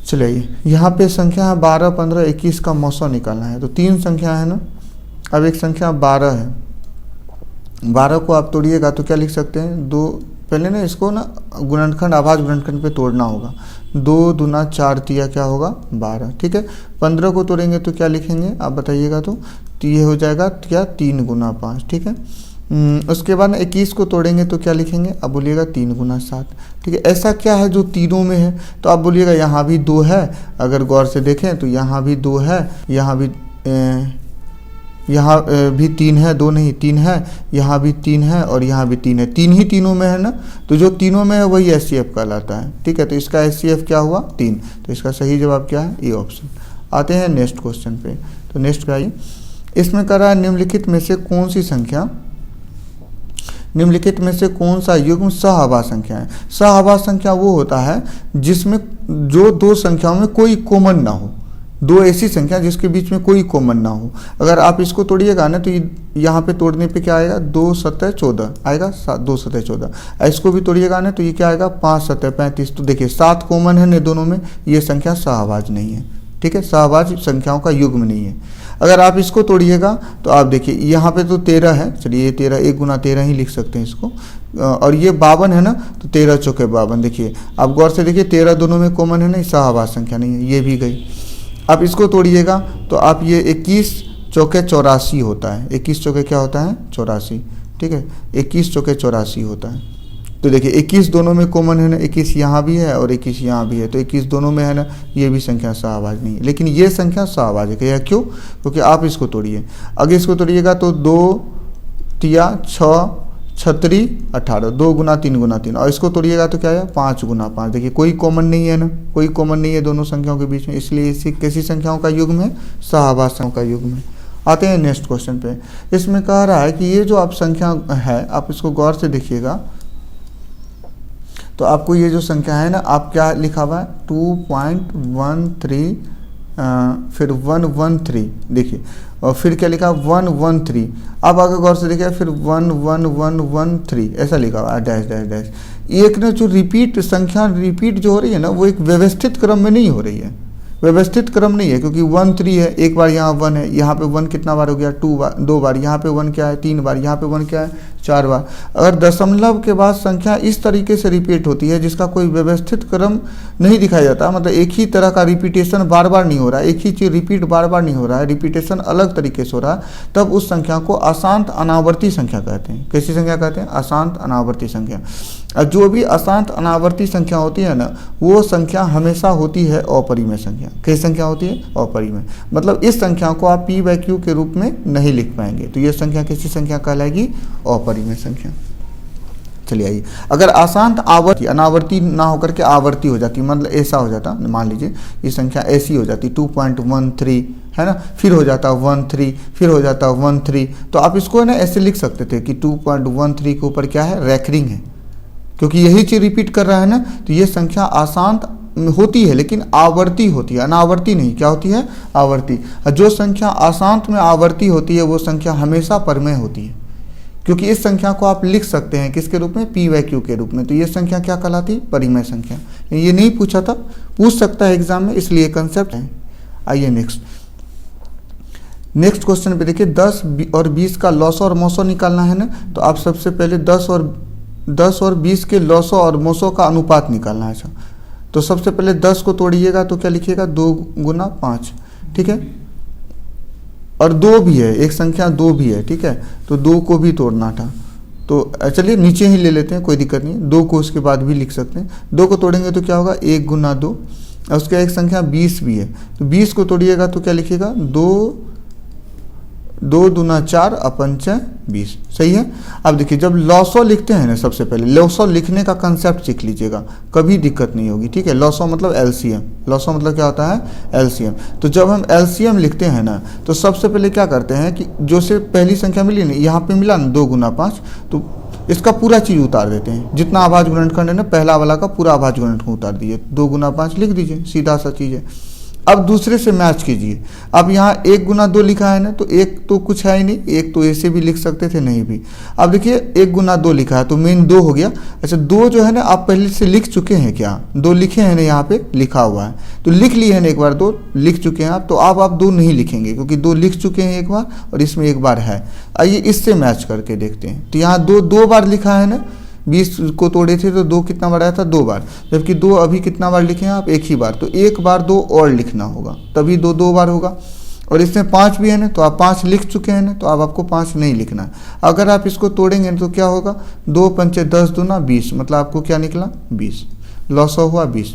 चलिए यहाँ पे संख्या है 12 15 21 का मौसा निकालना है। तो 3 संख्या है ना, अब एक संख्या 12 है, 12 को आप तोड़िएगा तो क्या लिख सकते हैं, 2 पहले ना इसको ना गुणनखंड आभाज्य गुणनखंड पे तोड़ना होगा। 2 दूना 4 तिया क्या होगा 12। ठीक है, 15 को तोड़ेंगे तो क्या लिखेंगे आप बताइएगा, तो ये हो जाएगा क्या 3 गुना 5। ठीक है, उसके बाद 21 को तोड़ेंगे तो क्या लिखेंगे, अब बोलिएगा 3 गुना 7। ठीक है, ऐसा क्या है जो तीनों में है, तो आप बोलिएगा यहाँ भी 2 है, अगर गौर से देखें तो यहाँ भी 2 है, यहाँ भी 3 है, 2 नहीं 3 है, यहाँ भी 3 है और यहाँ भी 3 है, 3 ही तीनों में है ना। तो जो तीनों में है वही HCF कहलाता है। ठीक है, तो इसका HCF क्या हुआ 3। तो इसका सही जवाब क्या है, ये ऑप्शन। आते हैं नेक्स्ट क्वेश्चन पे। तो नेक्स्ट आइए, इसमें कह रहा है निम्नलिखित में से कौन सी संख्या, निम्नलिखित में से कौन सा युग्म सहआभाज्य संख्या है। सहआभाज्य संख्या वो होता है जिसमें जो 2 संख्याओं में कोई कॉमन ना हो, दो ऐसी संख्या जिसके बीच में कोई कॉमन ना हो। अगर आप इसको तोड़िएगा ना तो यहाँ पे तोड़ने पे क्या आएगा, 2 सतह 14 आएगा, 2 सतह 14। इसको भी तोड़िएगा ना तो ये क्या आएगा, 5 सतह 35। तो देखिए 7 कॉमन है ना दोनों में, ये संख्या सहभाज्य नहीं है, ठीक है, सहभाज्य संख्याओं का युग्म नहीं है। अगर आप इसको तोड़िएगा तो आप देखिए यहाँ पे तो 13 है, चलिए ये 13 1 गुना 13 ही लिख सकते हैं इसको, और ये 52 है ना, तो 13 चौके 52। देखिए आप गौर से देखिए 13 दोनों में कॉमन है ना, सहभाज्य संख्या नहीं है, ये भी गई। आप इसको तोड़िएगा तो आप ये 21 चौके 84 होता है, 21 चौके क्या होता है, 84, ठीक है, 21 चौके 84 होता है। तो देखिए 21 दोनों में कॉमन है ना, 21 यहाँ भी है और 21 यहाँ भी है, तो 21 दोनों में है ना, ये भी संख्या सहभाज्य नहीं है। लेकिन ये संख्या सहभाज्य है, क्यों, क्योंकि आप इसको तोड़िए, अगर इसको तोड़िएगा तो 2 तिया 6 छतरी 18, 2 गुना 3 गुना 3, और इसको तोड़िएगा तो क्या है, 5 गुना 5। देखिए कोई कॉमन नहीं है ना, कोई कॉमन नहीं है दोनों संख्याओं के बीच में, इसलिए इसी कैसी संख्याओं का युग्म है, सहभाज्य संख्याओं का युग्म है। आते हैं नेक्स्ट क्वेश्चन पे। इसमें कह रहा है कि ये जो आप संख्या है, आप इसको गौर से देखिएगा तो आपको ये जो संख्या है ना, आप क्या लिखा हुआ है, 2.13 फिर 113, देखिए, और फिर क्या लिखा 113। अब अगर गौर से देखिए फिर 11113 ऐसा लिखा हुआ है, डैश डैश डैश। एक ना जो रिपीट संख्या रिपीट जो हो रही है ना, वो एक व्यवस्थित क्रम में नहीं हो रही है, व्यवस्थित क्रम नहीं है, क्योंकि 13 है, एक बार यहाँ 1 है, यहाँ पे 1 कितना बार हो गया, 2 बार, यहाँ पे 1 क्या है, 3 बार, यहाँ पे 1 क्या है, 4 बार। अगर दशमलव के बाद संख्या इस तरीके से रिपीट होती है जिसका कोई व्यवस्थित क्रम नहीं दिखाया जाता, मतलब एक ही तरह का रिपीटेशन बार बार नहीं हो रहा है, एक ही चीज़ रिपीट बार बार नहीं हो रहा है, रिपीटेशन अलग तरीके से हो रहा है, तब उस संख्या को अशांत अनावर्ती संख्या कहते हैं। कैसी संख्या कहते हैं, अशांत अनावर्ती संख्या। और जो भी अशांत अनावर्ती संख्या होती है ना, वो संख्या हमेशा होती है अपरिमेय संख्या। कैसी संख्या होती है, अपरिमेय, मतलब इस संख्या को आप p/q के रूप में नहीं लिख पाएंगे, तो ये संख्या कैसी संख्या कहलाएगी, अपरिमेय संख्या। चलिए आइए, अगर अशांत आवर्ती अनावर्ती ना होकर के आवर्ती हो जाती, मतलब ऐसा हो जाता, मान लीजिए ये संख्या ऐसी हो जाती 2.13 है ना, फिर हो जाता 13, फिर हो जाता 13, तो आप इसको ना ऐसे लिख सकते थे कि 2.13 के ऊपर क्या है, रैकरिंग है, क्योंकि यही चीज़ रिपीट कर रहा है ना, तो ये संख्या अशांत होती है लेकिन आवर्ती होती है, अनावर्ती नहीं। क्या होती है, आवर्ती। जो संख्या अशांत में आवर्ती होती है वो संख्या हमेशा परमेय होती है, क्योंकि इस संख्या को आप लिख सकते हैं किसके रूप में, p/q के रूप में। तो ये संख्या क्या कहलाती, परिमेय संख्या। ये नहीं पूछा था, पूछ सकता है एग्जाम में, इसलिए कंसेप्ट है। आइए नेक्स्ट क्वेश्चन पे देखिए, 10 और 20 का लॉसो और मोसो निकालना है ना, तो आप सबसे पहले 10 और 20 के लॉसो और मोसो का अनुपात निकालना है। अच्छा, तो सबसे पहले 10 को तोड़िएगा तो क्या लिखिएगा, 2 गुना 5, ठीक है, और 2 भी है, एक संख्या 2 भी है, ठीक है, तो 2 को भी तोड़ना था। तो चलिए नीचे ही ले लेते हैं, कोई दिक्कत नहीं है, 2 को उसके बाद भी लिख सकते हैं। 2 को तोड़ेंगे तो क्या होगा, 1 गुना 2, और उसका एक संख्या 20 भी है, तो 20 को तोड़िएगा तो क्या लिखिएगा, 2 दूना 4 अपंच 20, सही है। अब देखिए जब लॉसो लिखते हैं ना, सबसे पहले लॉसो लिखने का कंसेप्ट सीख लीजिएगा, कभी दिक्कत नहीं होगी, ठीक है। लॉसो मतलब एलसीएम, लॉसो मतलब क्या होता है, एलसीएम। तो जब हम एलसीएम लिखते हैं ना, तो सबसे पहले क्या करते हैं कि जो से पहली संख्या मिली ना, यहाँ पे मिला ना 2 गुना 5, तो इसका पूरा चीज़ उतार देते हैं, जितना अभाज्य गुणनखंड है ना, पहला वाला का पूरा अभाज्य गुणनखंड उतार दीजिए, 2 गुना 5 लिख दीजिए, सीधा सा चीज़ है। अब दूसरे से मैच कीजिए, अब यहाँ 1 गुना 2 लिखा है ना, तो एक तो कुछ है ही नहीं, एक तो ऐसे भी लिख सकते थे, नहीं भी। अब देखिए 1 गुना 2 लिखा है तो मेन 2 हो गया। अच्छा, 2 जो है ना आप पहले से लिख चुके हैं क्या, 2 लिखे हैं ना, यहाँ पे लिखा हुआ है, तो लिख लिए हैं ना, एक बार 2 लिख चुके हैं आप, तो अब आप 2 नहीं लिखेंगे, क्योंकि 2 लिख चुके हैं एक बार और इसमें एक बार है। आइए इससे मैच करके देखते हैं, तो यहाँ 2 बार लिखा है ना, 20 को तोड़े थे तो 2 कितना बार आया था, 2 बार, जबकि 2 अभी कितना बार लिखे हैं आप, एक ही बार, तो एक बार 2 और लिखना होगा, तभी 2 बार होगा। और इसमें 5 भी है ना, तो आप 5 लिख चुके हैं ना, तो अब आपको 5 नहीं लिखना है। अगर आप इसको तोड़ेंगे तो क्या होगा, 2 पंचे 10 दूना 20, मतलब आपको क्या निकला, 20, लॉसो हुआ 20।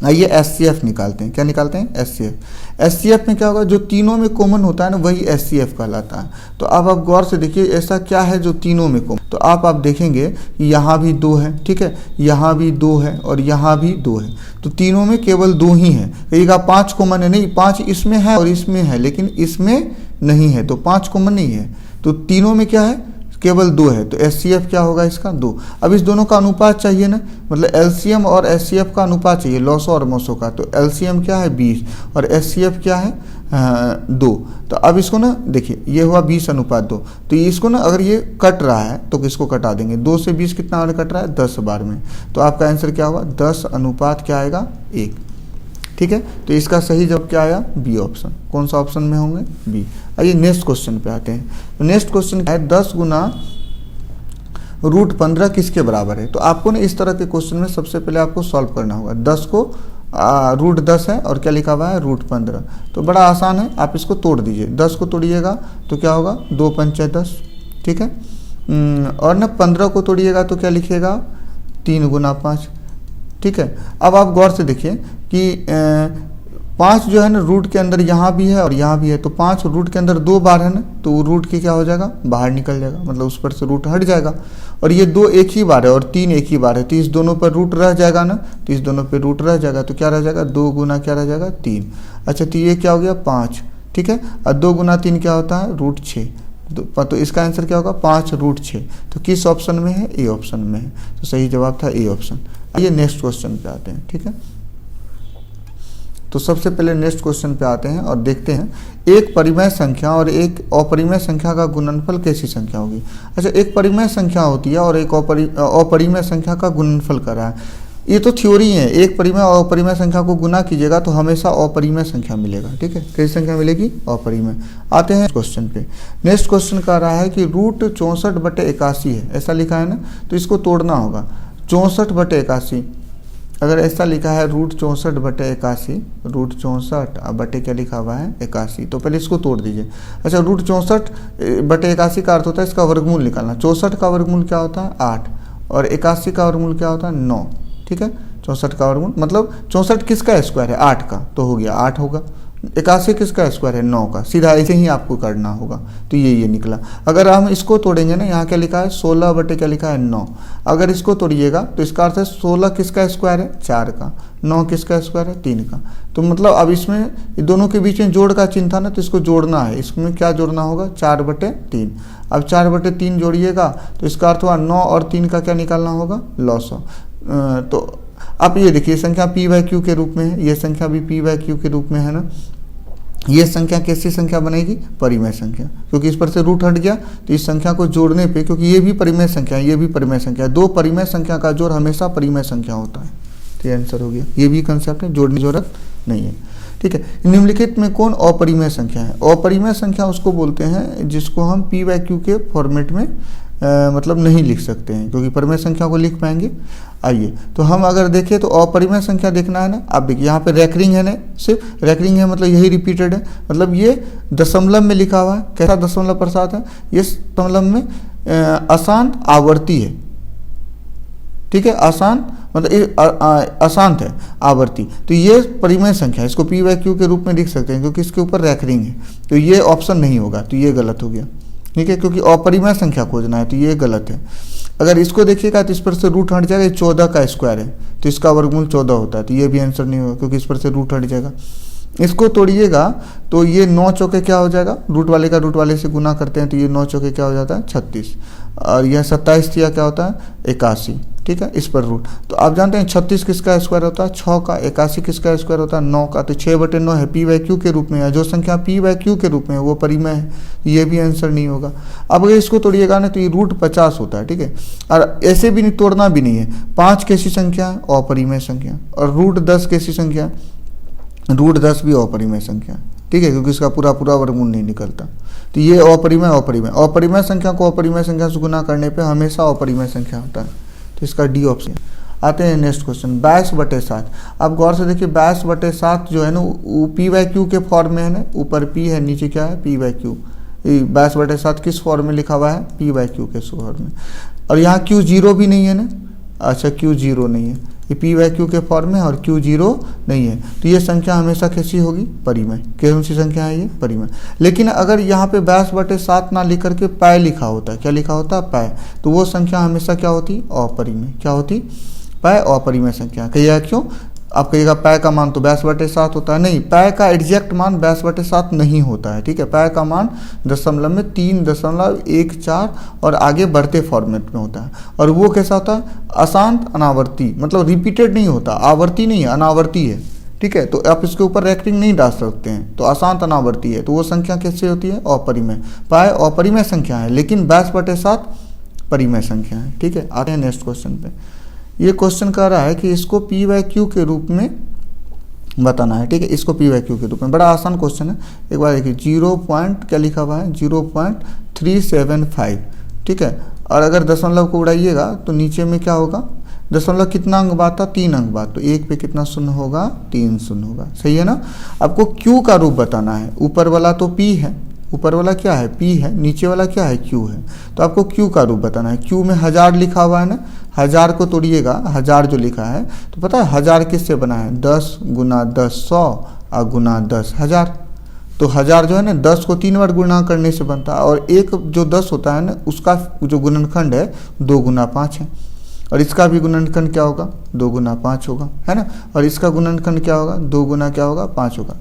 आइए एचसीएफ निकालते हैं, क्या निकालते हैं, एचसीएफ। एचसीएफ में क्या होगा, जो तीनों में कॉमन होता है ना, वही एचसीएफ कहलाता है। तो अब आप गौर से देखिए ऐसा क्या है जो तीनों में कॉमन, तो आप देखेंगे कि यहाँ भी 2 है, ठीक है, यहाँ भी 2 है और यहाँ भी 2 है, तो तीनों में केवल 2 ही है। कहिएगा 5 कॉमन है, नहीं, 5 इसमें है और इसमें है, लेकिन इसमें नहीं है, तो 5 कॉमन नहीं है। तो तीनों में क्या है, केवल 2 है, तो HCF क्या होगा इसका 2। अब इस दोनों का अनुपात चाहिए ना, मतलब LCM और HCF का अनुपात चाहिए, लॉसो और मोसो का। तो LCM क्या है 20 और HCF क्या है 2। तो अब इसको ना देखिए, ये हुआ 20:2। तो इसको ना अगर ये कट रहा है तो किसको कटा देंगे, 2 से 20 कितना बार कट रहा है 10 बार में। तो आपका आंसर क्या होगा 10 अनुपात क्या आएगा 1। ठीक है, तो इसका सही जवाब क्या आया बी ऑप्शन। कौन सा ऑप्शन में होंगे बी। आइए नेक्स्ट क्वेश्चन पे आते हैं। तो नेक्स्ट क्वेश्चन है 10 गुना √15 किसके बराबर है। तो आपको ना इस तरह के क्वेश्चन में सबसे पहले आपको सॉल्व करना होगा। 10 को √10 है और क्या लिखा हुआ है √15। तो बड़ा आसान है, आप इसको तोड़ दीजिए। 10 को तोड़िएगा तो क्या होगा 2 पंचे 10। ठीक है, और ना 15 को तोड़िएगा तो क्या लिखिएगा 3 गुना 5। ठीक है, अब आप गौर से देखिए कि 5 जो है ना रूट के अंदर यहाँ भी है और यहाँ भी है। तो 5 रूट के अंदर 2 बार है ना, तो रूट की क्या हो जाएगा बाहर निकल जाएगा, मतलब उस पर से रूट हट जाएगा। और ये 2 एक ही बार है और 3 एक ही बार है, तो इस दोनों पर रूट रह जाएगा ना, तो इस दोनों पर रूट रह जाएगा। तो क्या रह जाएगा 2 गुना क्या रह जाएगा 3। अच्छा, तो ये क्या हो गया 5। ठीक है, और 2 गुना 3 क्या होता है √6। तो इसका आंसर क्या होगा 5√6। तो किस ऑप्शन में है ए ऑप्शन में है। तो सही जवाब था ए ऑप्शन। आइए नेक्स्ट क्वेश्चन पे आते हैं। ठीक है, तो सबसे पहले नेक्स्ट क्वेश्चन पे आते हैं और देखते हैं एक परिमेय संख्या और एक अपरिमेय संख्या का गुणनफल कैसी संख्या होगी। अच्छा, एक परिमेय संख्या होती है और एक अपरिमेय संख्या का गुणनफल कर रहा है। ये तो थ्योरी है, एक परिमेय और अपरिमेय संख्या को गुना कीजिएगा तो हमेशा अपरिमेय संख्या मिलेगा। ठीक है, कैसी संख्या मिलेगी अपरिमेय। आते हैं क्वेश्चन पे। नेक्स्ट क्वेश्चन कह रहा है कि √64/81 है, ऐसा लिखा है ना, तो इसको तोड़ना होगा। 64/81 अगर ऐसा लिखा है √64/81, √64 बटे क्या लिखा हुआ है 81, तो पहले इसको तोड़ दीजिए। अच्छा, √64/81 का अर्थ होता है इसका वर्गमूल निकालना। 64 का वर्गमूल क्या होता है 8 और 81 का वर्गमूल क्या होता है 9। ठीक है, 64 का वर्गमूल मतलब 64 किसका स्क्वायर है 8 का, तो हो गया 8 होगा। 81 किसका स्क्वायर है 9 का। सीधा ऐसे ही आपको करना होगा। तो ये निकला। अगर हम इसको तोड़ेंगे ना, यहाँ क्या लिखा है 16 बटे क्या लिखा है 9। अगर इसको तोड़िएगा तो इसका अर्थ है 16 किसका स्क्वायर है 4 का, 9 किसका स्क्वायर है 3 का। तो मतलब अब इसमें दोनों के बीच में जोड़ का चिन्ह था ना, तो इसको जोड़ना है। इसमें क्या जोड़ना होगा 4/3। अब 4/3 जोड़िएगा तो इसका अर्थ हुआ 9 और 3 का क्या निकालना होगा लॉसो। तो आप ये देखिए संख्या p/q के रूप में है, ये संख्या भी p/q के रूप में है ना। ये संख्या कैसी संख्या बनेगी परिमेय संख्या, क्योंकि इस पर से रूट हट गया। तो इस संख्या को जोड़ने पे, क्योंकि ये भी परिमेय संख्या है, ये भी परिमेय संख्या है, 2 परिमेय संख्या का जोड़ हमेशा परिमेय संख्या होता है। तो ये आंसर हो गया। ये भी कंसेप्ट है, जोड़ने की जरूरत नहीं है। ठीक है, निम्नलिखित में कौन अपरिमेय संख्या है। अपरिमेय संख्या उसको बोलते हैं जिसको हम p/q के फॉर्मेट में मतलब नहीं लिख सकते हैं, क्योंकि परिमेय संख्या को लिख पाएंगे। आइए तो हम अगर देखें तो अपरिमेय संख्या देखना है ना। आप देखिए यहाँ पे रैकरिंग है ना, सिर्फ रैकरिंग है मतलब यही रिपीटेड है, मतलब ये दशमलव में लिखा हुआ है। कैसा दशमलव प्रसाद है, ये दशमलव में अशांत आवर्ती है। ठीक है, आसान मतलब अशांत है आवर्ती। तो ये परिमेय संख्या है, इसको p/q के रूप में लिख सकते हैं क्योंकि इसके ऊपर रैकरिंग है। तो ये ऑप्शन नहीं होगा, तो ये गलत हो गया। ठीक है, क्योंकि अपरिमेय संख्या खोजना है, तो ये गलत है। अगर इसको देखिएगा तो इस पर से रूट हट जाएगा, 14 का स्क्वायर है तो इसका वर्गमूल 14 होता है, तो ये भी आंसर नहीं होगा क्योंकि इस पर से रूट हट जाएगा। इसको तोड़िएगा तो ये 9 चौके क्या हो जाएगा, रूट वाले का रूट वाले से गुना करते हैं तो ये 9 चौके क्या हो जाता है 36, और यह 27 या क्या होता है 81। ठीक है, इस पर रूट। तो आप जानते हैं 36 किसका स्क्वायर होता है 6 का, 81 किसका स्क्वायर होता है 9 का। तो 6/9 है, p/q के रूप में है। जो संख्या p/q के रूप में है वो परिमेय है, ये भी आंसर नहीं होगा। अब अगर इसको तोड़िएगा ना तो ये √50 होता है। ठीक है, और ऐसे भी नहीं तोड़ना भी नहीं है। 5 कैसी संख्या है अपरिमेय संख्या, और √10 कैसी संख्या है, √10 भी अपरिमेय संख्या। ठीक है, क्योंकि इसका पूरा वर्गमूल नहीं निकलता। तो ये अपरिमेय संख्या को अपरिमेय संख्या से गुना करने पे हमेशा अपरिमेय संख्या होता है। तो इसका डी ऑप्शन। आते हैं नेक्स्ट क्वेश्चन 22/7। आप गौर से देखिए 22/7 जो है ना वो p/q के फॉर्म में है ना, ऊपर p है नीचे क्या है p/q। 22/7 किस फॉर्म में लिखा हुआ है p/q के फॉर्म में, और यहाँ q0 भी नहीं है ना। अच्छा, q0 नहीं है, ये p/q के फॉर्म में और q0 नहीं है। तो ये संख्या हमेशा कैसी होगी परिमेय। कौन सी संख्या है ये परिमेय। लेकिन अगर यहाँ पे 22/7 ना लिख करके पाई लिखा होता है, क्या लिखा होता है पाई, तो वो संख्या हमेशा क्या होती अपरिमेय। क्या होती पाई अपरिमेय संख्या। कहिए क्यों, आप कहिएगा पाई का मान तो 22/7 होता है, नहीं, पाई का एग्जैक्ट मान 22/7 नहीं होता है, ठीक है। पाई का मान दशमलव में 3.14 और आगे बढ़ते फॉर्मेट में होता है। और वो कैसा होता है? अशांत अनावर्ती, मतलब रिपीटेड नहीं होता, आवर्ती नहीं है, अनावर्ती है, ठीक है। तो आप इसके ऊपर रैंकिंग नहीं डाल सकते हैं, तो अशांत अनावर्ती है। तो वो संख्या कैसे होती है? अपरिमेय। पाई अपरिमेय संख्या है, लेकिन 22/7 परिमेय संख्या है, ठीक है। आते हैं नेक्स्ट क्वेश्चन पे। ये क्वेश्चन कह रहा है कि इसको पी बाई क्यू के रूप में बताना है, ठीक है। इसको पी बाई क्यू के रूप में, बड़ा आसान क्वेश्चन है। एक बार देखिए, 0 पॉइंट क्या लिखा हुआ है? 0.375, ठीक है। और अगर दशमलव को उड़ाइएगा तो नीचे में क्या होगा? दशमलव कितना अंक बाद था? 3 अंक बाद, तो 1 पे कितना शून्य होगा? 3 शून्य होगा, सही है ना। आपको क्यू का रूप बताना है। ऊपर वाला तो पी है, ऊपर वाला क्या है? पी है, नीचे वाला क्या है? क्यू है। तो आपको क्यू का रूप बताना है। क्यू में 1000 लिखा हुआ है ना, 1000 को तोड़िएगा, 1000 जो लिखा है तो पता है 1000 किससे बना है? 10 गुना 10 100 और गुना 10 1000। तो 1000 जो है ना 10 को 3 बार गुणा करने से बनता है, और एक जो 10 होता है ना उसका जो गुणनखंड है 2 गुना 5 है। और इसका भी गुणनखंड क्या होगा? 2 गुना 5 होगा, है ना। और इसका गुणनखंड क्या होगा? 2 गुना क्या होगा? 5 होगा,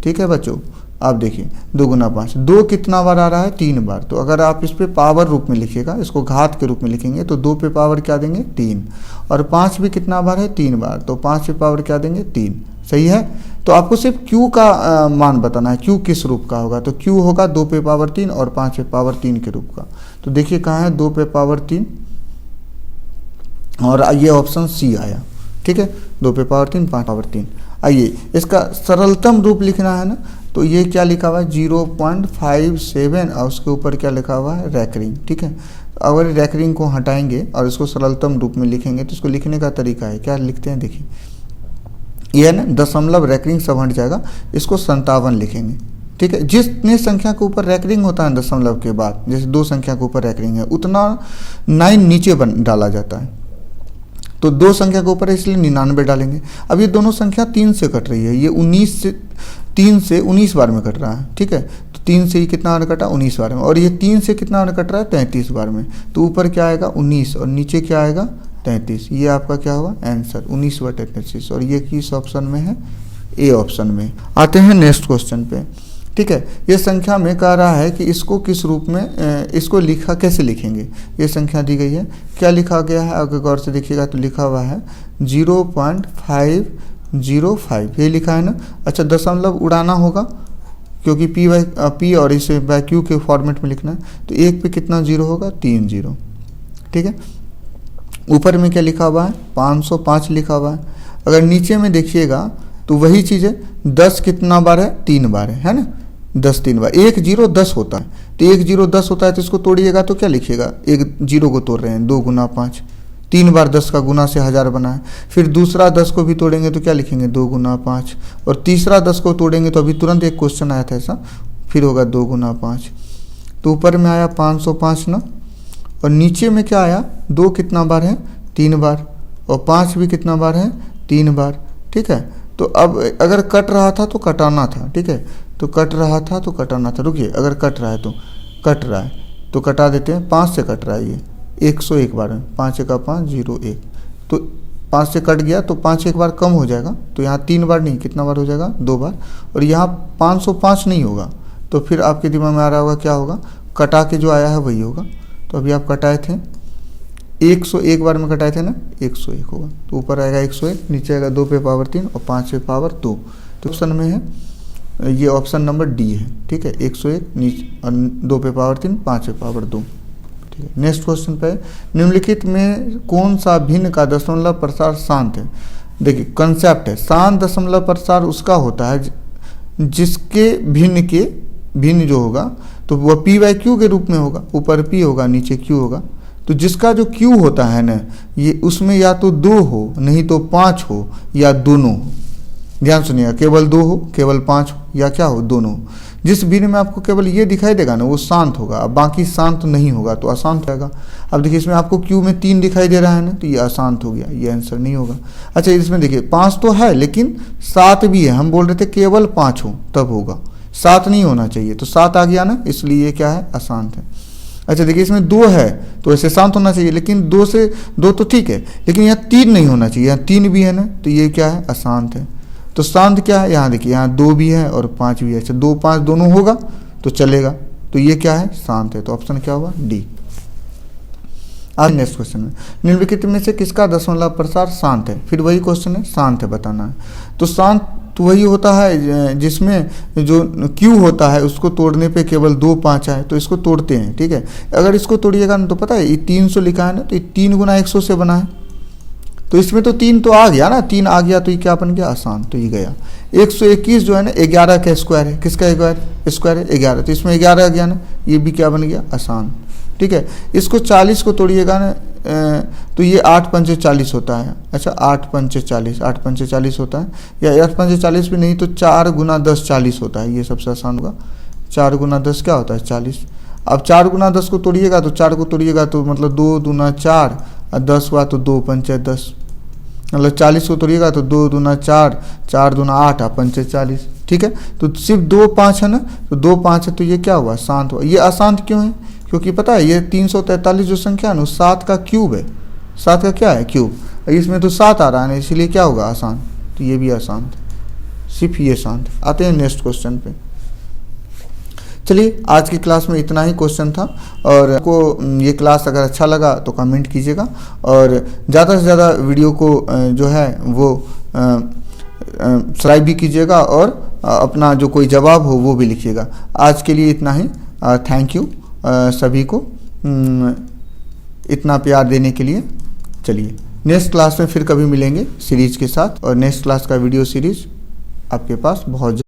ठीक है बच्चों। आप देखिए 2 गुना 5, 2 कितना बार आ रहा है? 3 बार। तो अगर आप इस पे पावर रूप में लिखिएगा, इसको घात के रूप में लिखेंगे तो 2 पे पावर क्या देंगे? 3। और 5 भी कितना बार है? 3 बार। तो 5 पे पावर क्या देंगे? 3, सही है। तो आपको सिर्फ क्यू का मान बताना है, क्यू किस रूप का होगा। तो क्यू होगा 2 पे पावर 3 और 5 पे पावर 3 के रूप का। तो देखिए कहाँ है? 2 पे पावर 3, और ये ऑप्शन सी आया, ठीक है। 2 पे पावर 3, 5 पावर 3। आइए इसका सरलतम रूप लिखना है ना, तो ये क्या लिखा हुआ है? 0.57 और उसके ऊपर क्या लिखा हुआ है? रैकरिंग, ठीक है। अगर रैकरिंग को हटाएंगे और इसको सरलतम रूप में लिखेंगे तो इसको लिखने का तरीका है, क्या लिखते हैं देखिए, ये है ना दशमलव रैकरिंग सब हट जाएगा, इसको 57 लिखेंगे, ठीक है। जितने संख्या के ऊपर रैकरिंग होता है दशमलव के बाद, जैसे 2 संख्या के ऊपर रैकरिंग है, उतना 9 नीचे डाला जाता है। तो 2 संख्या के ऊपर है इसलिए 99 डालेंगे। अब ये दोनों संख्या 3 से कट रही है, ये 3 से 19 बार में कट रहा है, ठीक है। तो 3 से ही कितना बार कटा? 19 बार में। और ये 3 से कितना बार कट रहा है? 33 बार में। तो ऊपर क्या आएगा? 19 और नीचे क्या आएगा? 33। ये आपका क्या होगा? आंसर 19/33। और ये किस ऑप्शन में है? ए ऑप्शन में। आते हैं नेक्स्ट क्वेश्चन पे, ठीक है। ये संख्या में कह रहा है कि इसको किस रूप में, इसको लिखा कैसे लिखेंगे। ये संख्या दी गई है, क्या लिखा गया है? अगर गौर से देखिएगा तो लिखा हुआ है 0.505, ये लिखा है ना। अच्छा, दशमलव उड़ाना होगा क्योंकि पी और इसे बाई क्यू के फॉर्मेट में लिखना है। तो 1 पे कितना 0 होगा? 3 0, ठीक है। ऊपर में क्या लिखा हुआ है? 505 लिखा हुआ है। अगर नीचे में देखिएगा तो वही चीज़ है, 10 कितना बार है? 3 बार है ना। 10 3 बार, 1 0 10 होता है। तो 1 0 10 होता है, तो इसको तोड़िएगा तो क्या लिखिएगा? 1 0 को तोड़ रहे हैं, 2 गुना 5, 3 बार 10 का गुना से 1000 बना है। फिर दूसरा 10 को भी तोड़ेंगे तो क्या लिखेंगे? 2 गुना 5। और तीसरा 10 को तोड़ेंगे तो अभी तुरंत एक क्वेश्चन आया था ऐसा, फिर होगा 2 गुना 5। तो ऊपर में आया 505 ना, और नीचे में क्या आया? 2 कितना बार है? 3 बार। और 5 भी कितना बार है? 3 बार, ठीक है। तो अब अगर कट रहा था तो कटाना था, ठीक है। तो कट रहा था तो कटाना था। रुकिए, अगर कट रहा है तो कट रहा है तो कटा देते हैं। 5 से कट रहा है, ये 101 बार में, 5 1 5 0 1। तो 5 से कट गया तो 5 एक बार कम हो जाएगा, तो यहाँ 3 बार नहीं, कितना बार हो जाएगा? 2 बार। और यहाँ 505 नहीं होगा, तो फिर आपके दिमाग में आ रहा होगा क्या होगा? कटा के जो आया है वही होगा। तो अभी आप कटाए थे 101 बार में कटाए थे ना, 101 होगा। तो ऊपर आएगा 101, नीचे आएगा 2 पे पावर 3 और 5 पे पावर 2। तो ऑप्शन में है ये ऑप्शन नंबर डी है, ठीक है। 101 नीचे और 2 पे पावर 3, 5 पे पावर 2, ठीक है। नेक्स्ट क्वेश्चन पे, निम्नलिखित में कौन सा भिन्न का दशमलव प्रसार शांत है? देखिए कंसेप्ट है, शांत दशमलव प्रसार उसका होता है जिसके भिन्न जो होगा तो वह पी बाई क्यू के रूप में होगा। ऊपर पी होगा, नीचे क्यू होगा। तो जिसका जो क्यू होता है ना, ये उसमें या तो 2 हो, नहीं तो 5 हो, या दोनों हो। ध्यान सुनिएगा, केवल 2 हो, केवल 5 हो, या क्या हो? दोनों हो। जिस भिन्न में आपको केवल ये दिखाई देगा ना वो शांत होगा, अब बाकी शांत नहीं होगा तो अशांत रहेगा। अब देखिए इसमें आपको क्यू में 3 दिखाई दे रहा है ना, तो ये अशांत हो गया, ये आंसर नहीं होगा। अच्छा, इसमें देखिए 5 तो है लेकिन 7 भी है। हम बोल रहे थे केवल 5 हो तब होगा, 7 नहीं होना चाहिए, तो 7 आ गया ना, इसलिए ये क्या है? अशांत है। अच्छा देखिए इसमें 2 है तो ऐसे शांत होना चाहिए, लेकिन 2 से 2 तो ठीक है, लेकिन यहाँ 3 नहीं होना चाहिए, यहाँ 3 भी है ना, तो ये क्या है, अशांत है। तो शांत क्या है, यहाँ देखिए यहाँ 2 भी है और 5 भी है। अच्छा 2 5 दोनों होगा तो चलेगा, तो ये क्या है, शांत है। तो ऑप्शन क्या होगा, डी। आज नेक्स्ट क्वेश्चन में निम्नलिखित में से किसका दशमलव प्रसार शांत है। फिर वही क्वेश्चन है, शांत है बताना है। तो शांत तो वही होता है जिसमें जो क्यू होता है उसको तोड़ने पे केवल 2 5 आए, तो इसको तोड़ते हैं, ठीक है। अगर इसको तोड़िएगा ना तो पता है ये 300 लिखा है ना, तो ये 3 गुना 100 से बना है, तो इसमें तो 3 तो आ गया ना, 3 आ गया तो ये क्या बन गया, आसान, तो ये गया। 121 जो है ना 11 का स्क्वायर है, किसका स्क्वायर है 11, तो इसमें 11 आ गया ना, ये भी क्या बन गया, आसान, ठीक है। इसको 40 को तोड़िएगा ना तो ये 8 पंचे 40 होता है। अच्छा 8 पंचे 40, 8 पंचे 40 होता है, या 8 पंचे 40 भी नहीं तो 4 गुना 10 40 होता है, ये सबसे आसान होगा। 4 गुना 10 क्या होता है, 40। अब 4 गुना 10 को तोड़िएगा तो 4 को तोड़िएगा तो मतलब 2 दूना 4 और 10 हुआ तो 2 पंचे 10, मतलब 40 को तोड़िएगा तो 2 दूना 4, 4 दूना 8 और पंचे 40, ठीक है। तो सिर्फ 2 5 है ना, तो 2 5 है तो ये क्या हुआ, शांत हुआ। ये अशांत क्यों है, क्योंकि पता है ये 343 जो संख्या है ना 7 का क्यूब है, 7 का क्या है, क्यूब, इसमें तो 7 आ रहा है ना, इसलिए क्या होगा, आसान, तो ये भी अशांत, सिर्फ ये शांत। आते हैं नेक्स्ट क्वेश्चन पे। चलिए आज की क्लास में इतना ही क्वेश्चन था, और आपको ये क्लास अगर अच्छा लगा तो कमेंट कीजिएगा, और ज़्यादा से ज़्यादा वीडियो को जो है वो सब्सक्राइब भी कीजिएगा, और अपना जो कोई जवाब हो वो भी लिखिएगा। आज के लिए इतना ही, थैंक यू सभी को इतना प्यार देने के लिए। चलिए नेक्स्ट क्लास में फिर कभी मिलेंगे सीरीज के साथ, और नेक्स्ट क्लास का वीडियो सीरीज आपके पास बहुत